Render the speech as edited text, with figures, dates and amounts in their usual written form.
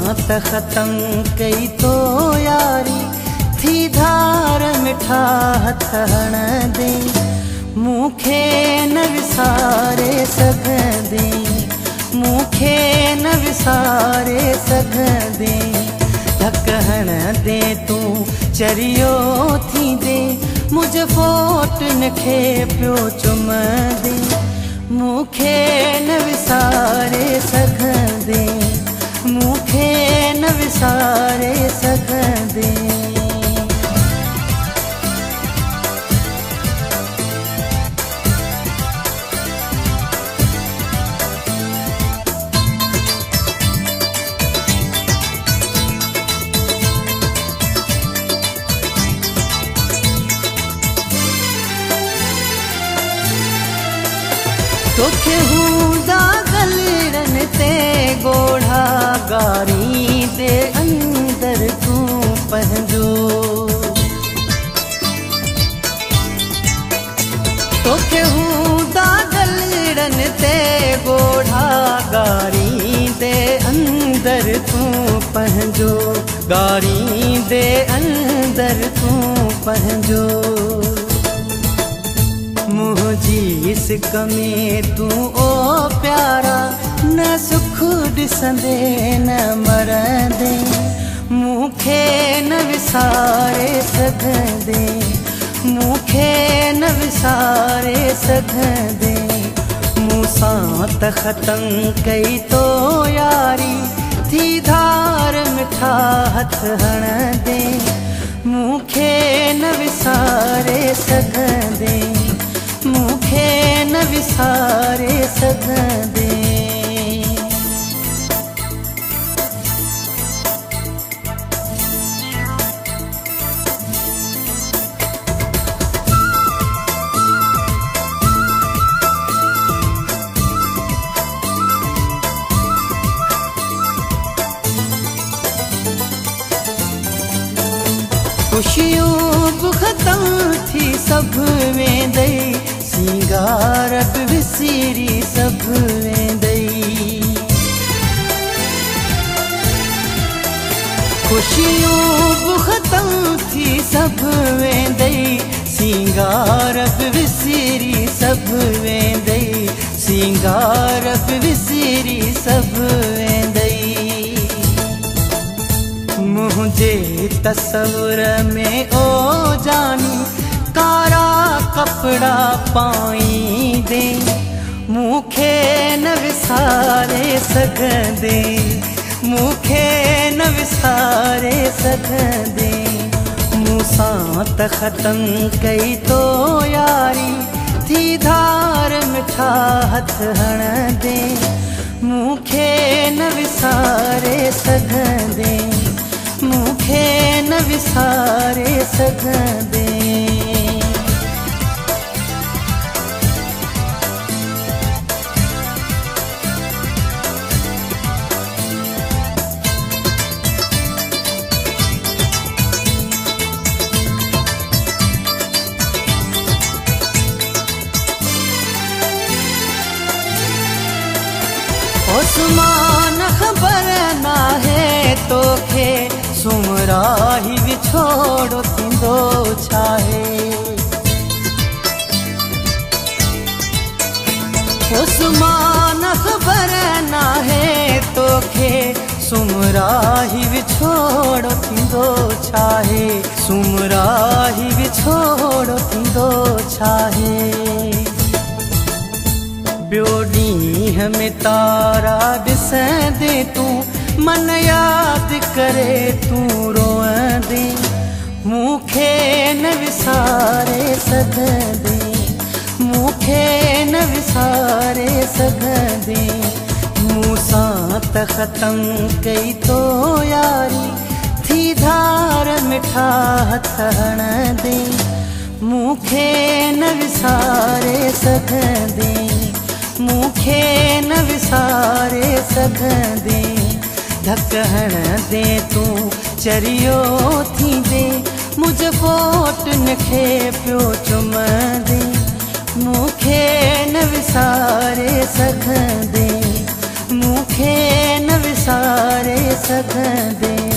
त ख़त्म कई तो यारी थी धार मिठा हथ हणंदे मूंखे न विसारे सघंदे मूंखे न विसारे सघंदे धक हणंदे तूं चरियो थींदे मुंहिंजे फोटुनि खे पियो चुमंदे मूंखे न विसारे सघंदे मूंखे न विसारे सघंदे तोखे हूंदा गलड़नि ते ॻोढ़ा गारी दे अंदर तूं पंहिंजो तोखे हूंदा गलड़नि ते ॻोढ़ा गारी दे अंदर तूं पंहिंजो गारी दे अंदर तूं पंहिंजो मुंहिंजी सिक में तूं ओ प्यारा न सुख ॾिसंदे न मरंदे मूंखे न विसारे सघंदे मूंखे न विसारे सघंदे मूंसां त ख़त्म कई तो यारी थी धार मिठा हथ हणंदे मूंखे न विसारे सघंदे मूंखे न विसारे सघंदे ख़ुशियूं बि ख़त्म थी सभु वेंदई सिंगार बि विसिरी सभु वेंदई ख़ुशियूं बि ख़त्म थी सभु वेंदई सिंगार बि विसिरी सभु वेंदई सिंगार बि विसिरी सभु वेंदई मुंहिंजे तस्वुर में ओ जानी कारा कपड़ा पाईंदे मूंखे न विसारे सघंदे मूंखे न विसारे सघंदे मूंसां त ख़त्म कई तो यारी थी धार मिठा हथ हणंदे मूंखे न विसारे सघंदे मूंखे न विसारे सघंदे ओसमान ख़बर नाहे तोखे सुमराही विछोड़ो थींदो छाहे ओसमान ख़बर नाहे तोखे सुमराही विछोड़ो थींदो छाहे सुमराही विछोड़ो थींदो छाहे ॿियो ॾींहं में तारा ॾिसंदे तूं मन यादि करे तूं रोअंदे मूंखे न विसारे सघंदे मूंखे न विसारे सघंदे मूंसां त ख़त्म कई तो यारी थी धार मिठा हथ हणंदे मूंखे न विसारे सघंदे मूंखे न विसारे सघंदे धक हणंदे तूं चरियो थींदे मुंहिंजे फोटुनि खे पियो चुमंदे मूंखे न विसारे सघंदे मूंखे न विसारे विसारे सघंदे।